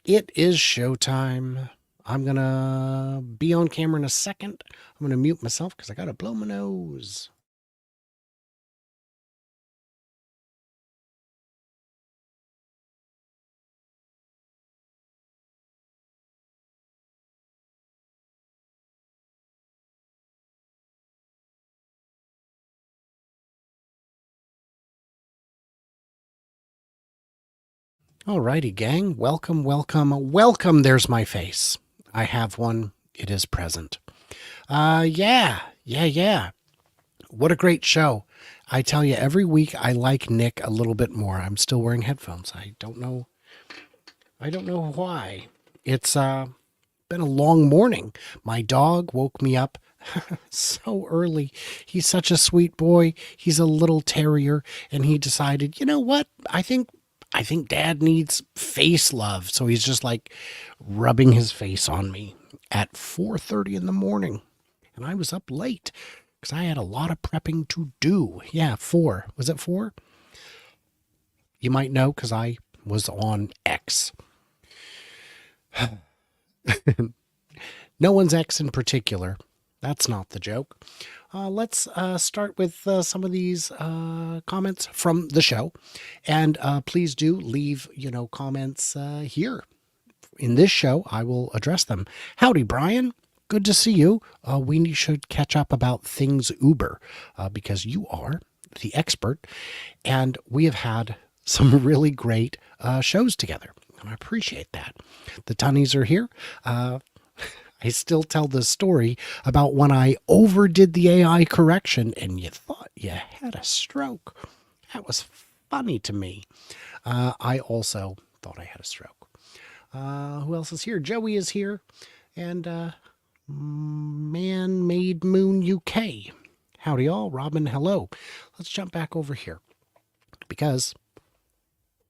It is showtime. I'm going to be on camera in a second. I'm going to mute myself because I got to blow my nose. Alrighty, gang. Welcome, welcome, welcome. There's my face. I have one. It is present. Yeah. What a great show. I tell you, every week I like Nick a little bit more. I'm still wearing headphones. I don't know why. It's been a long morning. My dog woke me up so early. He's such a sweet boy. He's a little terrier, and he decided, you know what? I think Dad needs face love. So he's just like rubbing his face on me at 4:30 in the morning. And I was up late because I had a lot of prepping to do. Yeah, 4. Was it 4? You might know because I was on X. No one's X in particular. That's not the joke. Let's start with some of these comments from the show, and please do leave comments here in this show. I will address them. Howdy, Brian. Good to see you. We should catch up about things Uber because you are the expert, and we have had some really great shows together. And I appreciate that. The Tunnies are here. I still tell the story about when I overdid the AI correction and you thought you had a stroke. That was funny to me. I also thought I had a stroke. Who else is here? Joey is here. And Man-Made Moon UK. Howdy all. Robin, hello. Let's jump back over here. Because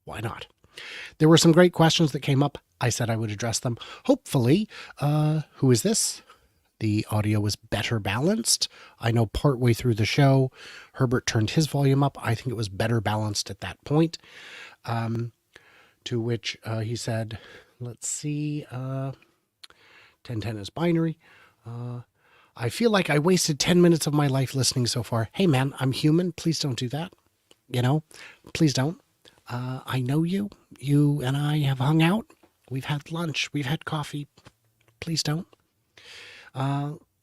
why not? There were some great questions that came up. I said I would address them. Hopefully, who is this? The audio was better balanced. I know partway through the show, Herbert turned his volume up. I think it was better balanced at that point. To which he said, let's see, 1010 is binary. I feel like I wasted 10 minutes of my life listening so far. Hey man, I'm human. Please don't do that. Please don't. I know you. You and I have hung out. We've had lunch. We've had coffee. Please don't.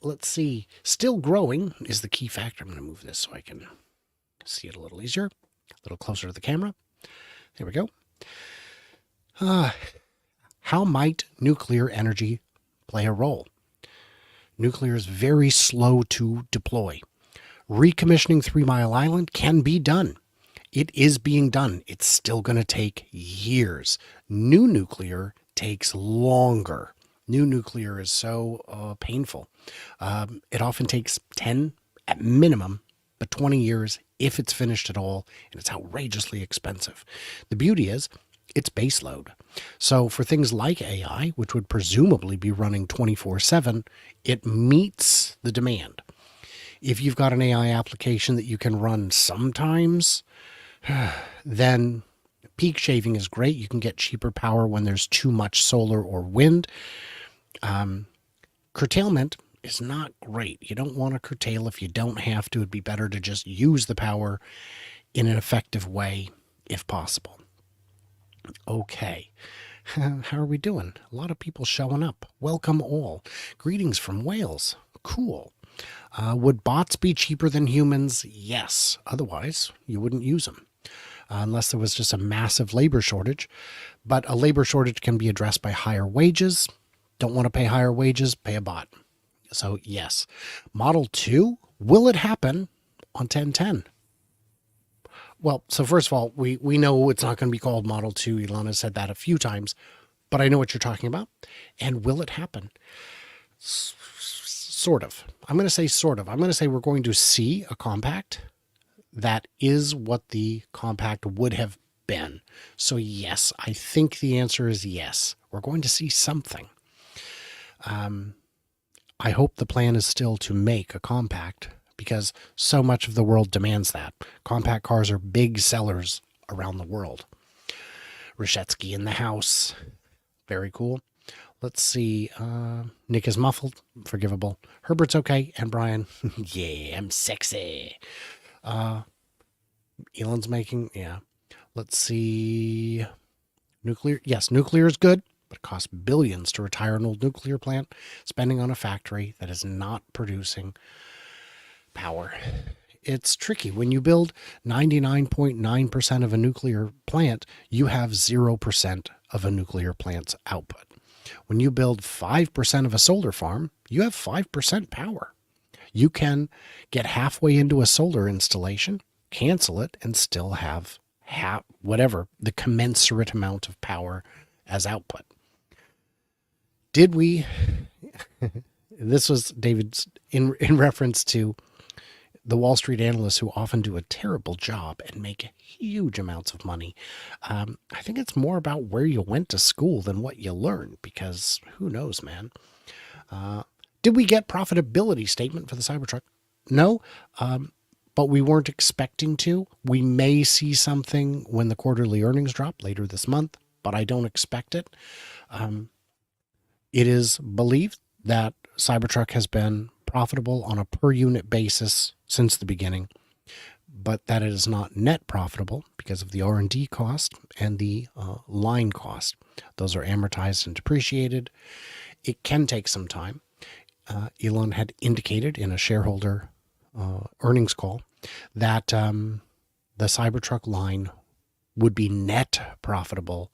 Let's see. Still growing is the key factor. I'm going to move this so I can see it a little easier. A little closer to the camera. There we go. How might nuclear energy play a role? Nuclear is very slow to deploy. Recommissioning 3 Mile Island can be done. It is being done. It's still going to take years. New nuclear takes longer. New nuclear is so painful. It often takes 10 at minimum, but 20 years if it's finished at all, and it's outrageously expensive. The beauty is it's baseload. So for things like AI, which would presumably be running 24/7, it meets the demand. If you've got an AI application that you can run sometimes, then peak shaving is great. You can get cheaper power when there's too much solar or wind. Curtailment is not great. You don't want to curtail if you don't have to. It'd be better to just use the power in an effective way if possible. Okay. How are we doing? A lot of people showing up. Welcome all. Greetings from Wales. Cool. Would bots be cheaper than humans? Yes. Otherwise, you wouldn't use them. Unless there was just a massive labor shortage. But a labor shortage can be addressed by higher wages. Don't want to pay higher wages? Pay a bot. So yes. Model 2, will it happen on 1010? Well, so first of all, we know it's not going to be called Model 2. Ilana said that a few times, but I know what you're talking about. And will it happen? Sort of. I'm going to say sort of. I'm going to say we're going to see a compact that is what the compact would have been. So yes, I think the answer is yes. We're going to see something. I hope the plan is still to make a compact because so much of the world demands that. Compact cars are big sellers around the world. Rashetsky in the house. Very cool. Let's see. Nick is muffled. Forgivable. Herbert's okay. And Brian, yeah, I'm sexy. Elon's making, yeah. Let's see. Nuclear. Yes, nuclear is good, but it costs billions to retire an old nuclear plant, spending on a factory that is not producing power. It's tricky. When you build 99.9% of a nuclear plant, you have 0% of a nuclear plant's output. When you build 5% of a solar farm, you have 5% power. You can get halfway into a solar installation, cancel it, and still have whatever the commensurate amount of power as output. Did we? This was David's in reference to the Wall Street analysts who often do a terrible job and make huge amounts of money. I think it's more about where you went to school than what you learned, because who knows, man. Did we get profitability statement for the Cybertruck? No, but we weren't expecting to. We may see something when the quarterly earnings drop later this month, but I don't expect it. It is believed that Cybertruck has been profitable on a per unit basis since the beginning, but that it is not net profitable because of the R&D cost and the line cost. Those are amortized and depreciated. It can take some time. Elon had indicated in a shareholder earnings call that the Cybertruck line would be net profitable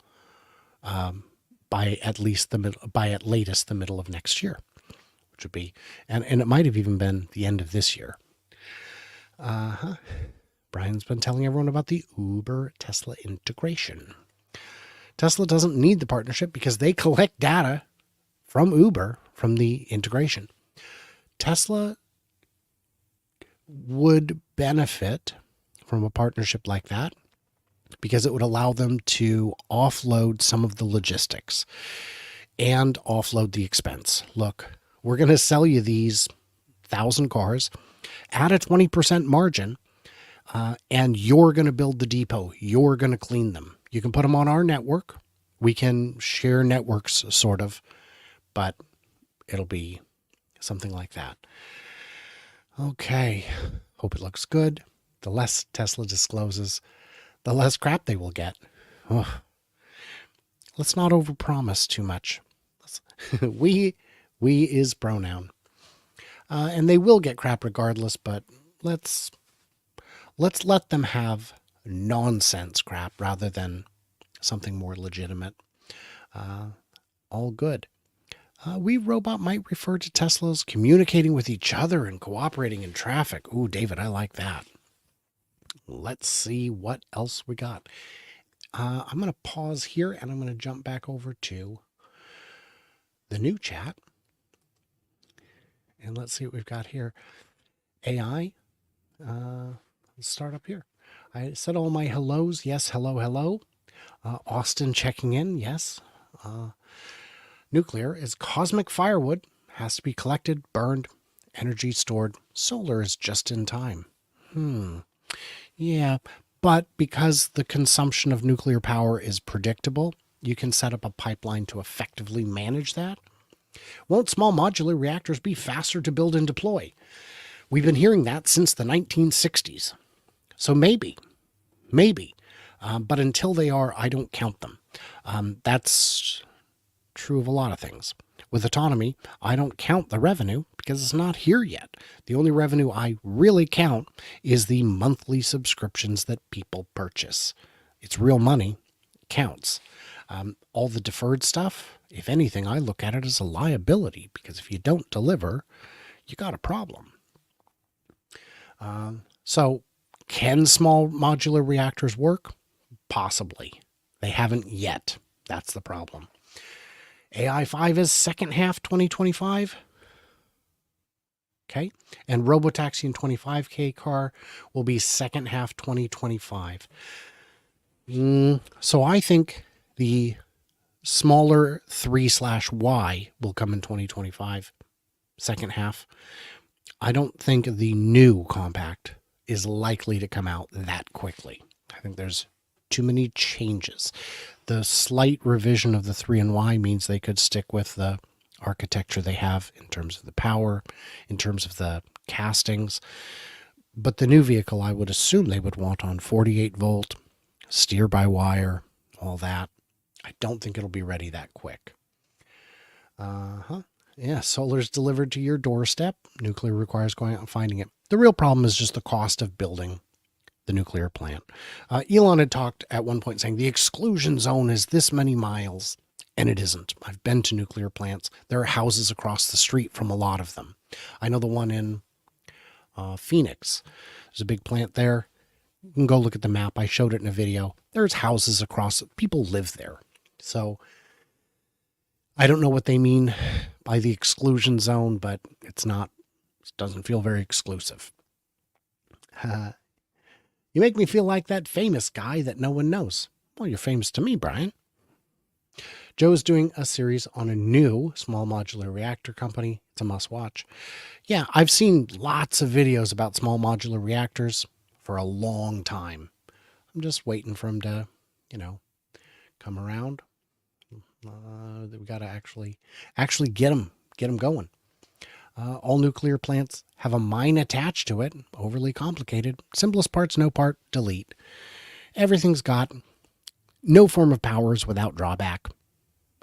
by at latest the middle of next year, which would be, and it might have even been the end of this year. Brian's been telling everyone about the Uber Tesla integration. Tesla doesn't need the partnership because they collect data from Uber from the integration. Tesla would benefit from a partnership like that because it would allow them to offload some of the logistics and offload the expense. Look, we're going to sell you these 1,000 cars at a 20% margin, and you're going to build the depot. You're going to clean them. You can put them on our network. We can share networks, sort of, but it'll be something like that. Okay. Hope it looks good. The less Tesla discloses, the less crap they will get. Oh. Let's not overpromise too much. We is pronoun. And they will get crap regardless, but let's let them have nonsense crap rather than something more legitimate. All good. We robot might refer to Teslas communicating with each other and cooperating in traffic. Ooh, David, I like that. Let's see what else we got. I'm going to pause here and I'm going to jump back over to the new chat. And let's see what we've got here. AI. Let's start up here. I said all my hellos. Yes, hello, hello. Austin checking in. Yes. Nuclear is cosmic firewood. Has to be collected, burned, energy stored. Solar is just in time. Yeah, but because the consumption of nuclear power is predictable, you can set up a pipeline to effectively manage that. Won't small modular reactors be faster to build and deploy? We've been hearing that since the 1960s. So maybe. But until they are, I don't count them. That's true of a lot of things. With autonomy, I don't count the revenue because it's not here yet. The only revenue I really count is the monthly subscriptions that people purchase. It's real money. It counts. All the deferred stuff, if anything, I look at it as a liability because if you don't deliver, you got a problem. So can small modular reactors work? Possibly. They haven't yet. That's the problem. AI5 is second half 2025. Okay. And Robotaxi and 25K car will be second half 2025. So I think the smaller 3/Y will come in 2025, second half. I don't think the new compact is likely to come out that quickly. I think there's too many changes. The slight revision of the 3-in-Y means they could stick with the architecture they have in terms of the power, in terms of the castings. But the new vehicle, I would assume they would want on 48 volt, steer by wire, all that. I don't think it'll be ready that quick. Yeah, solar's delivered to your doorstep. Nuclear requires going out and finding it. The real problem is just the cost of building the nuclear plant. Elon had talked at one point saying the exclusion zone is this many miles, and it isn't. I've been to nuclear plants. There are houses across the street from a lot of them. I know the one in Phoenix. There's a big plant there. You can go look at the map. I showed it in a video. There's houses across. People live there. So I don't know what they mean by the exclusion zone, but it's not, it doesn't feel very exclusive. You make me feel like that famous guy that no one knows. Well, you're famous to me, Brian. Joe's doing a series on a new small modular reactor company. It's a must watch. Yeah, I've seen lots of videos about small modular reactors for a long time. I'm just waiting for him to, come around. We got to actually get them going. All nuclear plants have a mine attached to it. Overly complicated. Simplest parts, no part, delete. Everything's got no form of power is without drawback,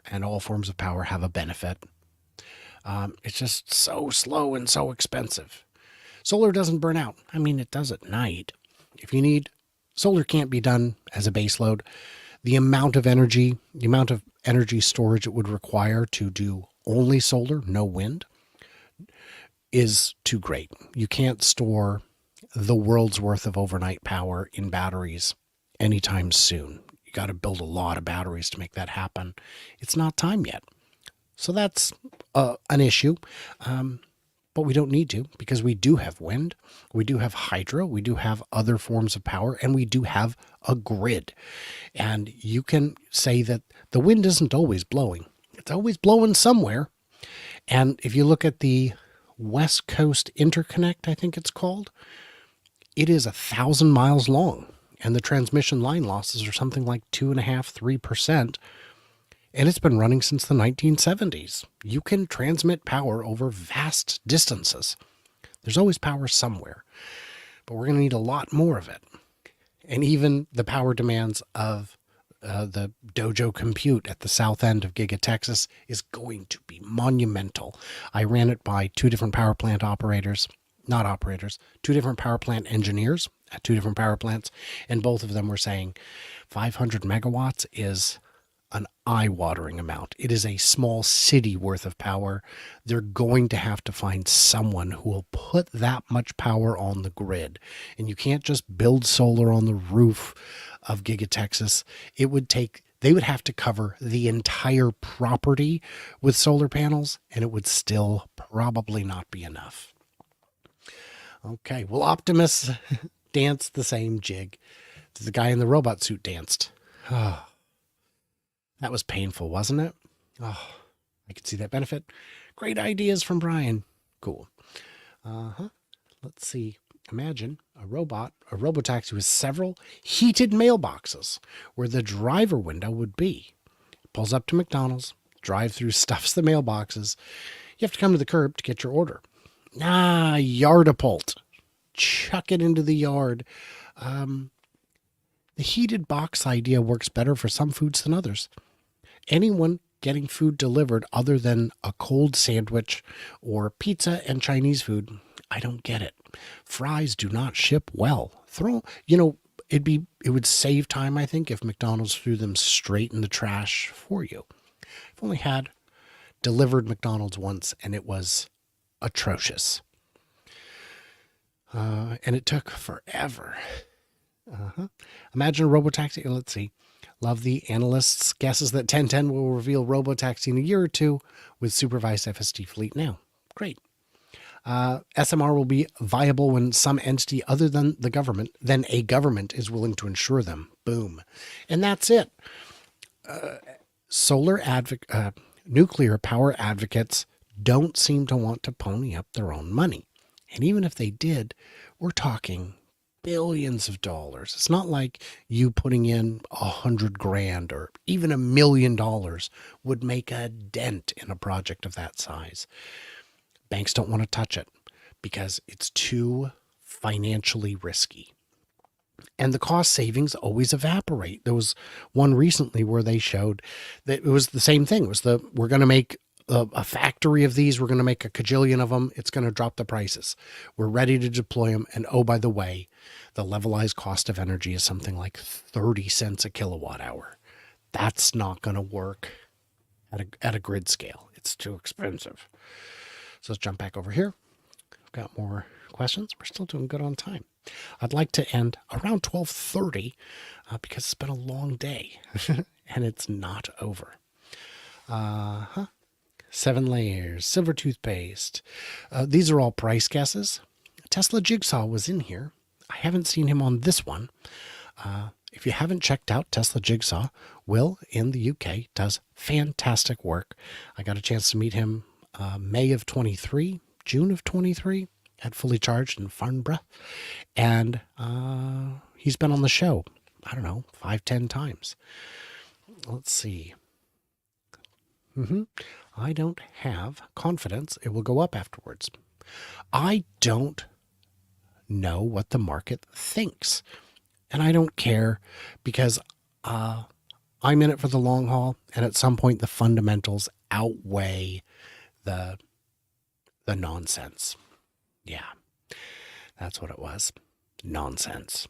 and all forms of power have a benefit. It's just so slow and so expensive. Solar doesn't burn out. I mean, it does at night. If you need, solar can't be done as a base load. The amount of energy storage it would require to do only solar, no wind, is too great. You can't store the world's worth of overnight power in batteries anytime soon. You got to build a lot of batteries to make that happen. It's not time yet. So that's an issue. But we don't need to, because we do have wind, we do have hydro, we do have other forms of power, and we do have a grid. And you can say that the wind isn't always blowing. It's always blowing somewhere. And if you look at the West Coast Interconnect, I think it's called, it is 1,000 miles long. And the transmission line losses are something like 2.5–3%. And it's been running since the 1970s. You can transmit power over vast distances. There's always power somewhere, but we're going to need a lot more of it. And even the power demands of the Dojo compute at the south end of Giga Texas is going to be monumental. I ran it by two different power plant two different power plant engineers at two different power plants, and both of them were saying 500 megawatts is an eye-watering amount. It is a small city worth of power. They're going to have to find someone who will put that much power on the grid. And you can't just build solar on the roof of Giga Texas. They would have to cover the entire property with solar panels, and it would still probably not be enough. Okay, well, Optimus danced the same jig that the guy in the robot suit danced. That was painful, wasn't it? Oh, I could see that benefit. Great ideas from Brian. Cool. Let's see. Imagine a robotaxi with several heated mailboxes where the driver window would be. Pulls up to McDonald's, drive-through stuffs the mailboxes. You have to come to the curb to get your order. Yardapult. Chuck it into the yard. The heated box idea works better for some foods than others. Anyone getting food delivered other than a cold sandwich or pizza and Chinese food, I don't get it. Fries do not ship well. It would save time, I think, if McDonald's threw them straight in the trash for you. I've only had delivered McDonald's once, and it was atrocious. And it took forever. Imagine a robotaxi. Let's see. Love the analysts' guesses that 1010 will reveal robotaxi in a year or two with supervised FSD fleet now. Great. SMR will be viable when some entity other than a government is willing to insure them. Boom. And that's it. Nuclear power advocates don't seem to want to pony up their own money. And even if they did, we're talking billions of dollars. It's not like you putting in $100,000 or even $1 million would make a dent in a project of that size. Banks don't want to touch it because it's too financially risky. And the cost savings always evaporate. There was one recently where they showed that it was the same thing. It was we're going to make a factory of these. We're going to make a cajillion of them. It's going to drop the prices. We're ready to deploy them. And oh, by the way, the levelized cost of energy is something like 30 cents a kilowatt hour. That's not going to work at a grid scale. It's too expensive. So let's jump back over here. I've got more questions. We're still doing good on time. I'd like to end around 12:30 because it's been a long day and it's not over. 7 layers, silver toothpaste. These are all price guesses. Tesla Jigsaw was in here. I haven't seen him on this one. If you haven't checked out Tesla Jigsaw, Will in the UK does fantastic work. I got a chance to meet him May of 23, June of 23 at Fully Charged in Farnborough. And he's been on the show, I don't know, 5-10 times. Let's see. I don't have confidence it will go up afterwards. I don't know what the market thinks. And I don't care because I'm in it for the long haul. And at some point, the fundamentals outweigh the nonsense. Yeah, that's what it was. Nonsense.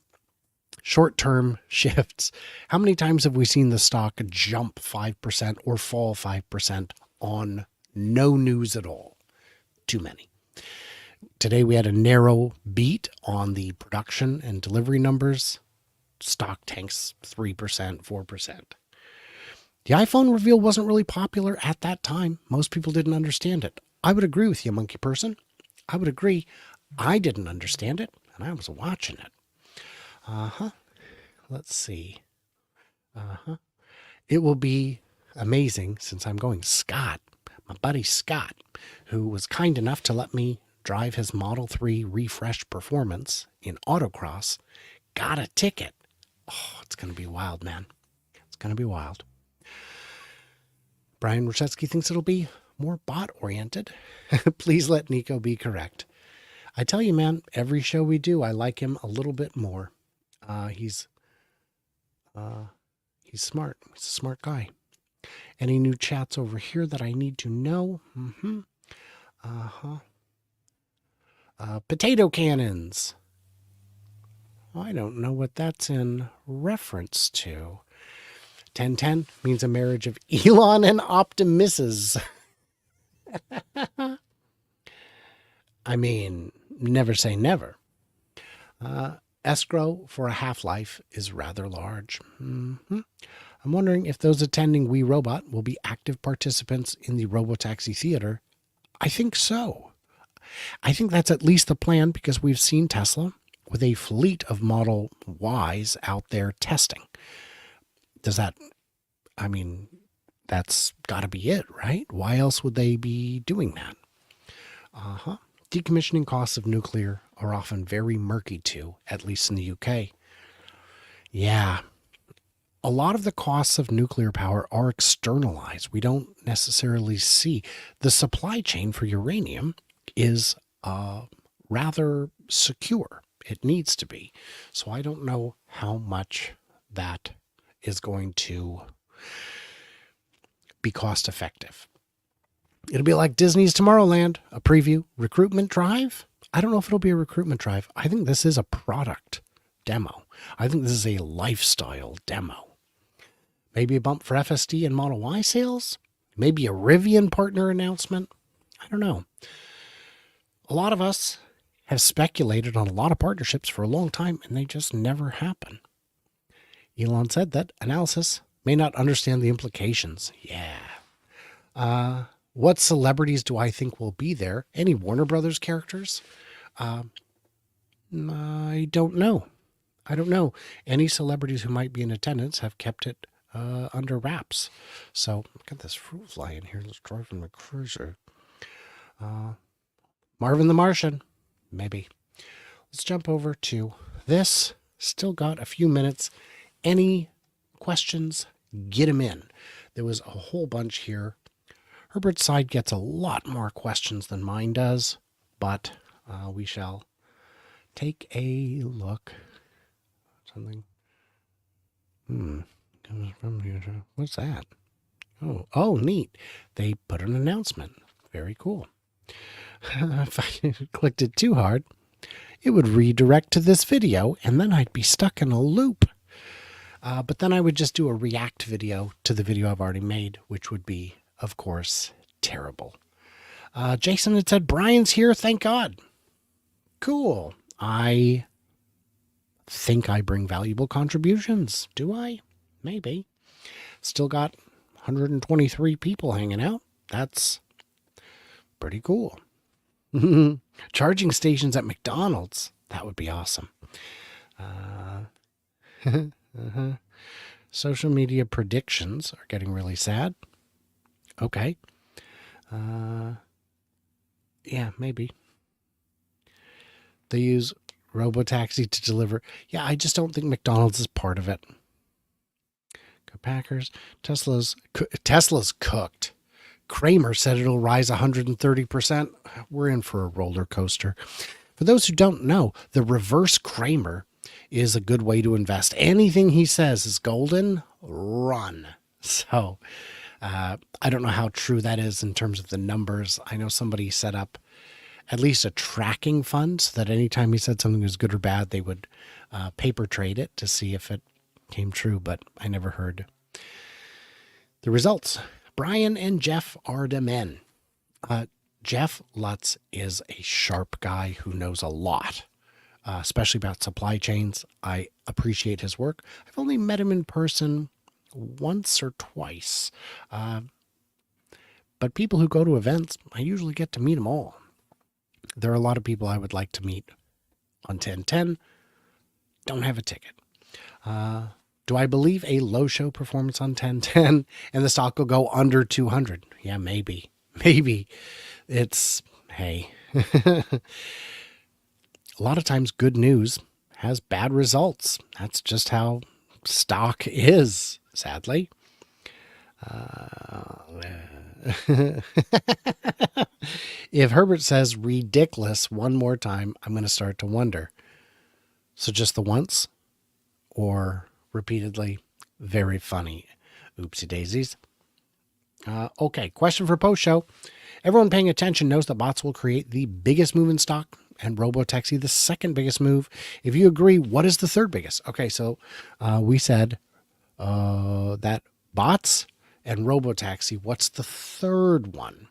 Short-term shifts. How many times have we seen the stock jump 5% or fall 5% on no news at all? Too many. Today we had a narrow beat on the production and delivery numbers. Stock tanks 3%, 4%. The iPhone reveal wasn't really popular at that time. Most people didn't understand it. I would agree with you, monkey person. I would agree. I didn't understand it, and I was watching it. Let's see. It will be amazing since I'm going. Scott, my buddy Scott, who was kind enough to let me drive his Model 3 refreshed performance in autocross, got a ticket. Oh, it's going to be wild, man. It's going to be wild. Brian Rosetsky thinks it'll be more bot-oriented. Please let Nico be correct. I tell you, man, every show we do, I like him a little bit more. He's smart. He's a smart guy. Any new chats over here that I need to know? Potato cannons. I don't know what that's in reference to. 1010 means a marriage of Elon and Optimis's. I mean, never say never. Escrow for a half-life is rather large. I'm wondering if those attending We Robot will be active participants in the Robotaxi Theater. I think so. I think that's at least the plan because we've seen Tesla with a fleet of Model Ys out there testing. That's got to be it, right? Why else would they be doing that? Decommissioning costs of nuclear are often very murky too, at least in the UK. Yeah. A lot of the costs of nuclear power are externalized. We don't necessarily see. The supply chain for uranium is rather secure. It needs to be. So I don't know how much that is going to be cost effective. It'll be like Disney's Tomorrowland, a preview, recruitment drive. I don't know if it'll be a recruitment drive. I think this is a product demo. I think this is a lifestyle demo. Maybe a bump for FSD and Model Y sales. Maybe a Rivian partner announcement. I don't know. A lot of us have speculated on a lot of partnerships for a long time, and they just never happen. Elon said that analysis may not understand the implications. Yeah. What celebrities do I think will be there? Any Warner Brothers characters? I don't know. I don't know. Any celebrities who might be in attendance have kept it under wraps. So, look at this fruit fly in here. Let's drive in the cruiser. Marvin the Martian. Maybe. Let's jump over to this. Still got a few minutes. Any questions? Get them in. There was a whole bunch here. Herbert's side gets a lot more questions than mine does, but we shall take a look. Something. What's that? Oh, neat. They put an announcement. Very cool. If I clicked it too hard, it would redirect to this video, and then I'd be stuck in a loop. But then I would just do a react video to the video I've already made, which would be, of course, terrible. Jason had said, Brian's here, thank God. Cool. I think I bring valuable contributions. Do I? Maybe. Still got 123 people hanging out. That's pretty cool. Charging stations at McDonald's. That would be awesome. Social media predictions are getting really sad. Okay. Yeah, maybe. They use Robotaxi to deliver. Yeah, I just don't think McDonald's is part of it. Go Packers. Tesla's cooked. Kramer said it'll rise 130%. We're in for a roller coaster. For those who don't know, the reverse Kramer is a good way to invest. Anything he says is golden, run. So I don't know how true that is in terms of the numbers. I know somebody set up at least a tracking fund so that anytime he said something was good or bad, they would paper trade it to see if it came true, but I never heard the results. Brian and Jeff are the men. Jeff Lutz is a sharp guy who knows a lot, especially about supply chains. I appreciate his work. I've only met him in person once or twice. But people who go to events, I usually get to meet them all. There are a lot of people I would like to meet on 1010. Don't have a ticket. Do I believe a low show performance on 1010 and the stock will go under 200? Yeah, maybe. Maybe. It's, hey. A lot of times good news has bad results. That's just how stock is, sadly. If Herbert says ridiculous one more time, I'm going to start to wonder. So just the once or repeatedly? Very funny. Oopsie daisies. Okay, question for post show. Everyone paying attention knows that bots will create the biggest move in stock and Robotaxi the second biggest move. If you agree, what is the third biggest? Okay, so we said that bots and Robotaxi. What's the third one?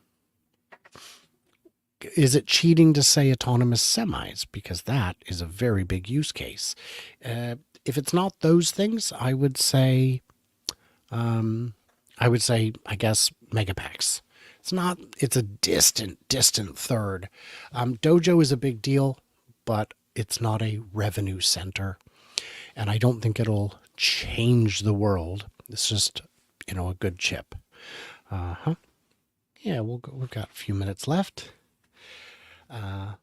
Is it cheating to say autonomous semis? Because that is a very big use case. If it's not those things, I would say, I guess, Megapacks. It's a distant third. Dojo is a big deal, but it's not a revenue center. And I don't think it'll change the world. It's just, a good chip. Yeah, we've got a few minutes left. I'll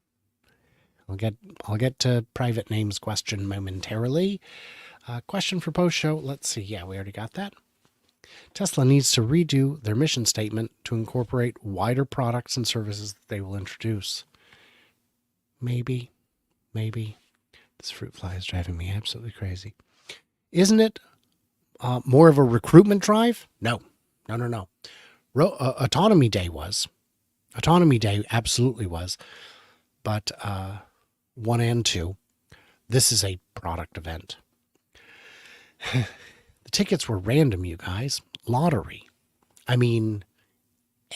get to private names question momentarily. Question for post show. Let's see. Yeah, we already got that. Tesla needs to redo their mission statement to incorporate wider products and services that they will introduce. Maybe. This fruit fly is driving me absolutely crazy. Isn't it more of a recruitment drive? No. Autonomy Day was. Autonomy Day absolutely was. But 1 and 2, this is a product event. The tickets were random, you guys. Lottery. I mean,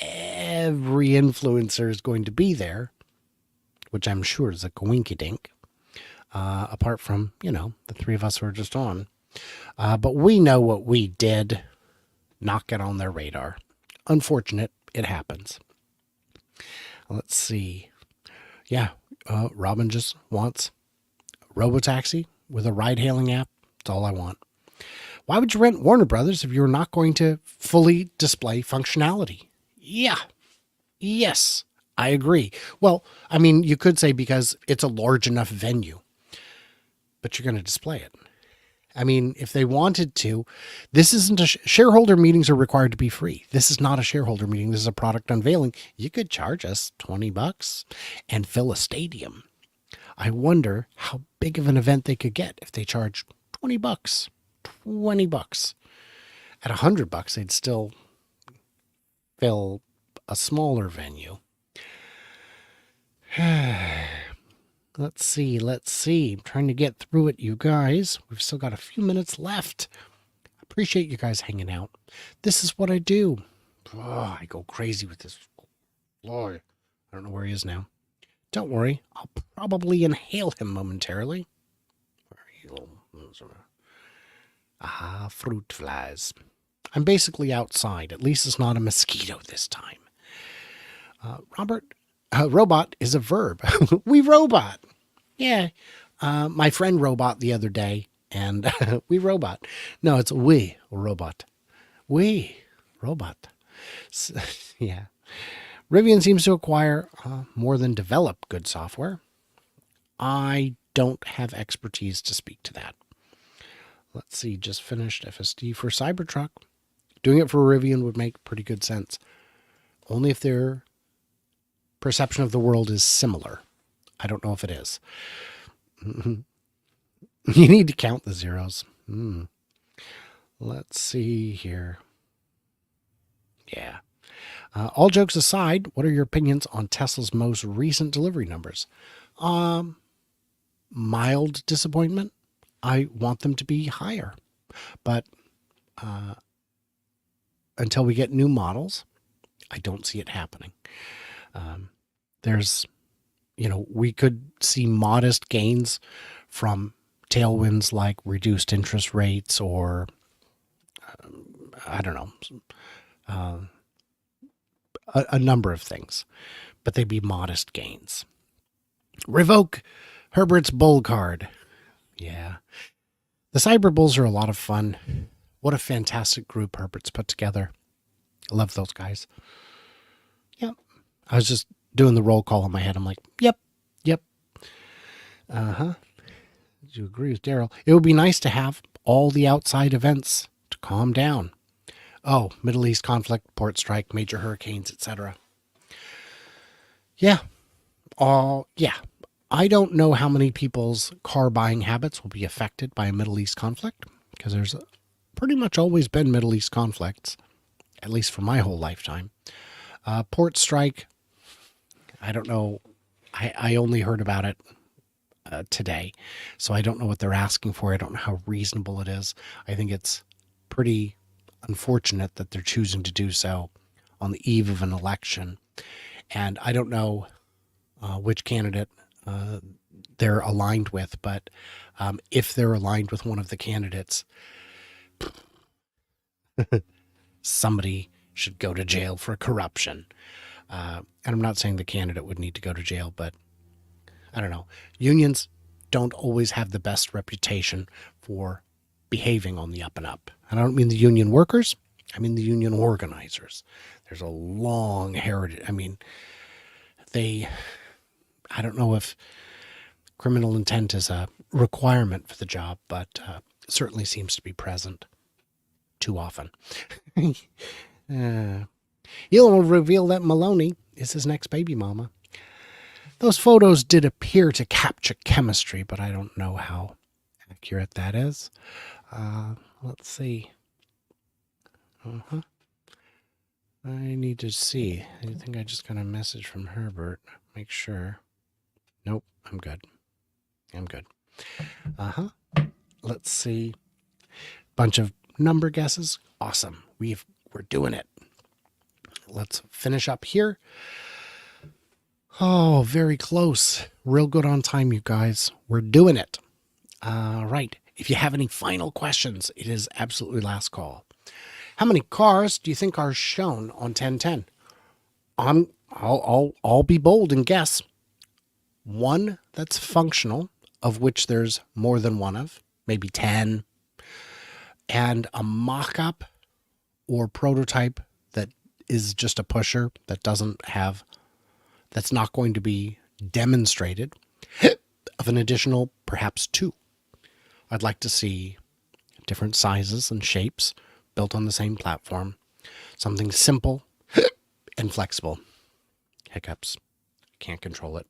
every influencer is going to be there, which I'm sure is a coinkydink. Apart from, the three of us who are just on. But we know what we did. Not get on their radar. Unfortunate. It happens. Let's see. Yeah, Robin just wants Robotaxi with a ride-hailing app. That's all I want. Why would you rent Warner Brothers if you're not going to fully display functionality? Yeah. Yes, I agree. Well, I mean, you could say because it's a large enough venue. but you're going to display it. I mean, if they wanted to, this isn't shareholder meetings are required to be free. This is not a shareholder meeting. This is a product unveiling. You could charge us $20 and fill a stadium. I wonder how big of an event they could get if they charged $20. $20. At $100, they'd still fill a smaller venue. Let's see. I'm trying to get through it, you guys. We've still got a few minutes left. Appreciate you guys hanging out. This is what I do. Oh, I go crazy with this fly. I don't know where he is now. Don't worry. I'll probably inhale him momentarily. Where are you? Ah, fruit flies. I'm basically outside. At least it's not a mosquito this time. Robot is a verb. We robot. Yeah. My friend robot the other day, and we robot. No, it's we robot. We robot. So, yeah. Rivian seems to acquire more than develop good software. I don't have expertise to speak to that. Let's see. Just finished FSD for Cybertruck. Doing it for Rivian would make pretty good sense. Only if their perception of the world is similar. I don't know if it is. You need to count the zeros. Let's see here. Yeah. All jokes aside, what are your opinions on Tesla's most recent delivery numbers? Mild disappointment. I want them to be higher. But until we get new models, I don't see it happening. We could see modest gains from tailwinds like reduced interest rates or, I don't know, a number of things, but they'd be modest gains. Revoke Herbert's bull card. Yeah. The Cyber Bulls are a lot of fun. What a fantastic group Herbert's put together. I love those guys. Yep. I was just doing the roll call in my head. I'm like, yep. Uh-huh. Do you agree with Daryl? It would be nice to have all the outside events to calm down. Oh, Middle East conflict, port strike, major hurricanes, etc. Yeah. Yeah. I don't know how many people's car buying habits will be affected by a Middle East conflict, because there's pretty much always been Middle East conflicts, at least for my whole lifetime. Port strike, I don't know. I only heard about it today, so I don't know what they're asking for. I don't know how reasonable it is. I think it's pretty unfortunate that they're choosing to do so on the eve of an election. And I don't know which candidate they're aligned with, but if they're aligned with one of the candidates, somebody should go to jail for corruption. And I'm not saying the candidate would need to go to jail, but I don't know. Unions don't always have the best reputation for behaving on the up and up. And I don't mean the union workers. I mean the union organizers. There's a long heritage. I mean, I don't know if criminal intent is a requirement for the job, but it certainly seems to be present too often. He'll reveal that Maloney is his next baby mama. Those photos did appear to capture chemistry, but I don't know how accurate that is. Let's see. I need to see. I think I just got a message from Herbert. Make sure. Nope, I'm good. Let's see. Bunch of number guesses. Awesome. We're doing it. Let's finish up here. Oh, very close. Real good on time, you guys. We're doing it. Right. If you have any final questions, it is absolutely last call. How many cars do you think are shown on 1010? I'll be bold and guess. One that's functional, of which there's more than one of, maybe 10, and a mock-up or prototype that is just a pusher that's not going to be demonstrated, of an additional perhaps 2. I'd like to see different sizes and shapes built on the same platform. Something simple and flexible. Hiccups. Can't control it.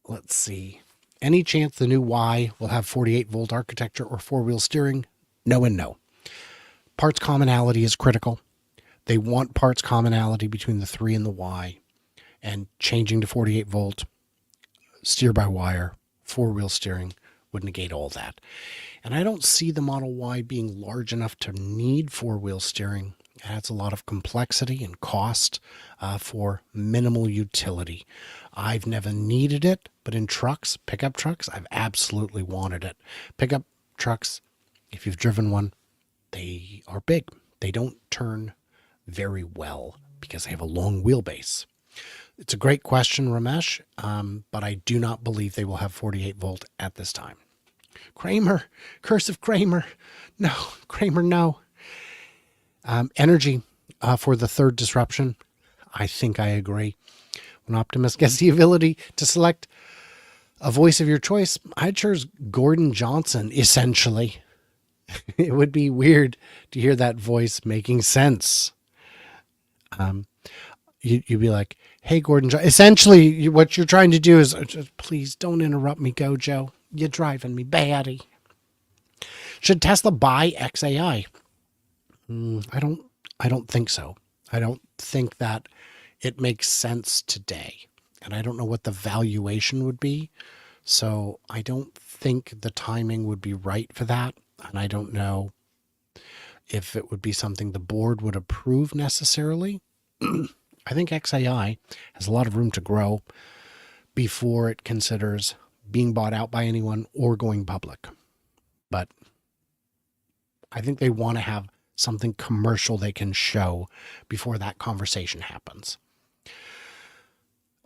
Let's see. Any chance the new Y will have 48-volt architecture or four-wheel steering? No and no. Parts commonality is critical. They want parts commonality between the 3 and the Y. And changing to 48-volt, steer-by-wire, four-wheel steering would negate all that. And I don't see the Model Y being large enough to need four-wheel steering. It adds a lot of complexity and cost for minimal utility. I've never needed it, but in trucks, pickup trucks, I've absolutely wanted it. Pickup trucks, if you've driven one, they are big. They don't turn very well because they have a long wheelbase. It's a great question, Ramesh, but I do not believe they will have 48-volt at this time. Kramer, curse of Kramer. No, Kramer, no. Energy for the third disruption. I think I agree. When Optimus gets the ability to select a voice of your choice, I'd choose Gordon Johnson, essentially. It would be weird to hear that voice making sense. You'd be like, hey, Gordon Johnson. Essentially, what you're trying to do is, please don't interrupt me, Gojo. You're driving me batty. Should Tesla buy XAI? I don't think so. I don't think that it makes sense today. And I don't know what the valuation would be. So I don't think the timing would be right for that. And I don't know if it would be something the board would approve necessarily. I think XAI has a lot of room to grow before it considers being bought out by anyone or going public. But I think they want to have something commercial they can show before that conversation happens.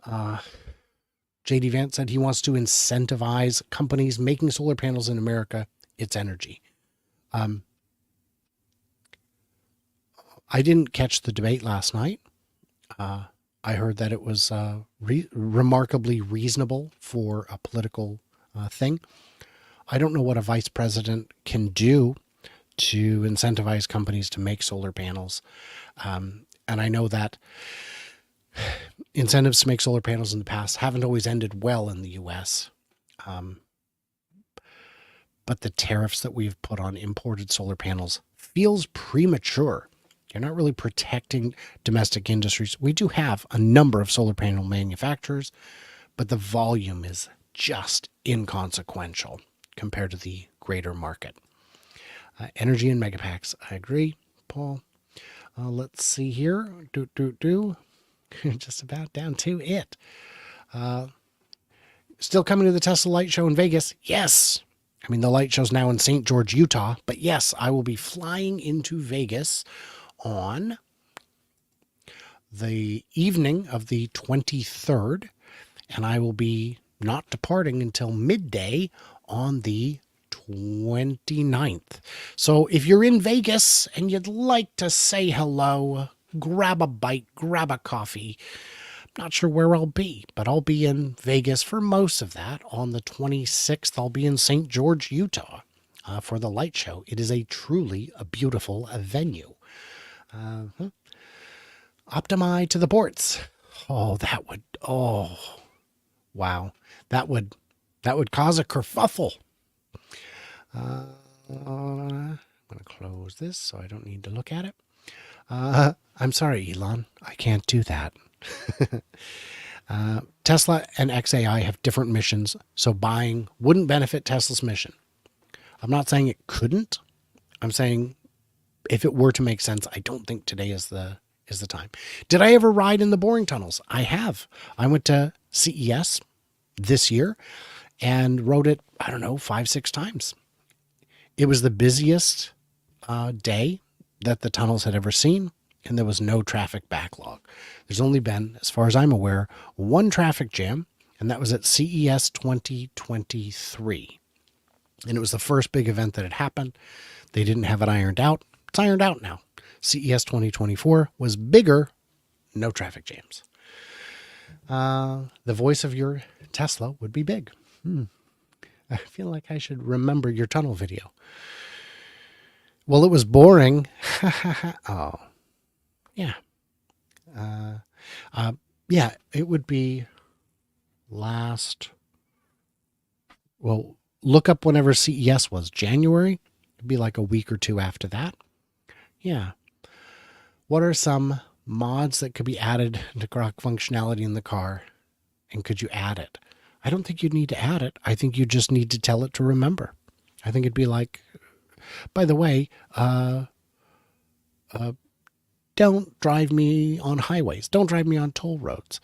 JD Vance said he wants to incentivize companies making solar panels in America. It's energy. I didn't catch the debate last night. I heard that it was remarkably reasonable for a political thing. I don't know what a vice president can do to incentivize companies to make solar panels. And I know that incentives to make solar panels in the past haven't always ended well in the U.S. But the tariffs that we've put on imported solar panels feels premature. You're not really protecting domestic industries. We do have a number of solar panel manufacturers, but the volume is just inconsequential compared to the greater market. Energy and megapacks, I agree, Paul. Let's see here. Just about down to it. Still coming to the Tesla Light Show in Vegas? Yes. I mean, the light show's now in St. George, Utah. But yes, I will be flying into Vegas on the evening of the 23rd. And I will be not departing until midday on the 29th. So if you're in Vegas and you'd like to say hello, grab a bite, grab a coffee. Not sure where I'll be, but I'll be in Vegas for most of that. On the 26th, I'll be in St. George, Utah for the light show. It is a truly a beautiful venue. Optimi to the ports. Oh, that would, wow. That would cause a kerfuffle. I'm going to close this so I don't need to look at it. I'm sorry, Elon. I can't do that. Tesla and XAI have different missions, so buying wouldn't benefit Tesla's mission. I'm not saying it couldn't. I'm saying if it were to make sense, I don't think today is the time. Did I ever ride in the boring tunnels? I have. I went to CES this year and rode it, 5-6 times. It was the busiest day that the tunnels had ever seen, and there was no traffic backlog. There's only been, as far as I'm aware, one traffic jam, and that was at CES 2023. And it was the first big event that had happened. They didn't have it ironed out. It's ironed out now. CES 2024 was bigger, no traffic jams. The voice of your Tesla would be big. I feel like I should remember your tunnel video. Well, it was boring. Oh, yeah. Yeah, it would be last. Well, look up whenever CES was. January? It'd be like a week or two after that. Yeah. What are some mods that could be added to grok functionality in the car? And could you add it? I don't think you'd need to add it. I think you just need to tell it to remember. I think it'd be like, by the way, don't drive me on highways. Don't drive me on toll roads.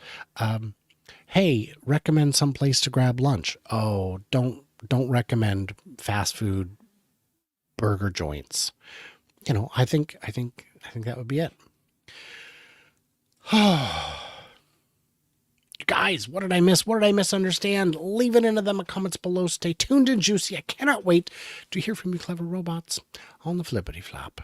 Hey, recommend some place to grab lunch. Oh, don't recommend fast food burger joints. You know, I think that would be it. Guys, what did I miss? What did I misunderstand? Leave it into the comments below. Stay tuned and juicy. I cannot wait to hear from you clever robots on the flippity flop.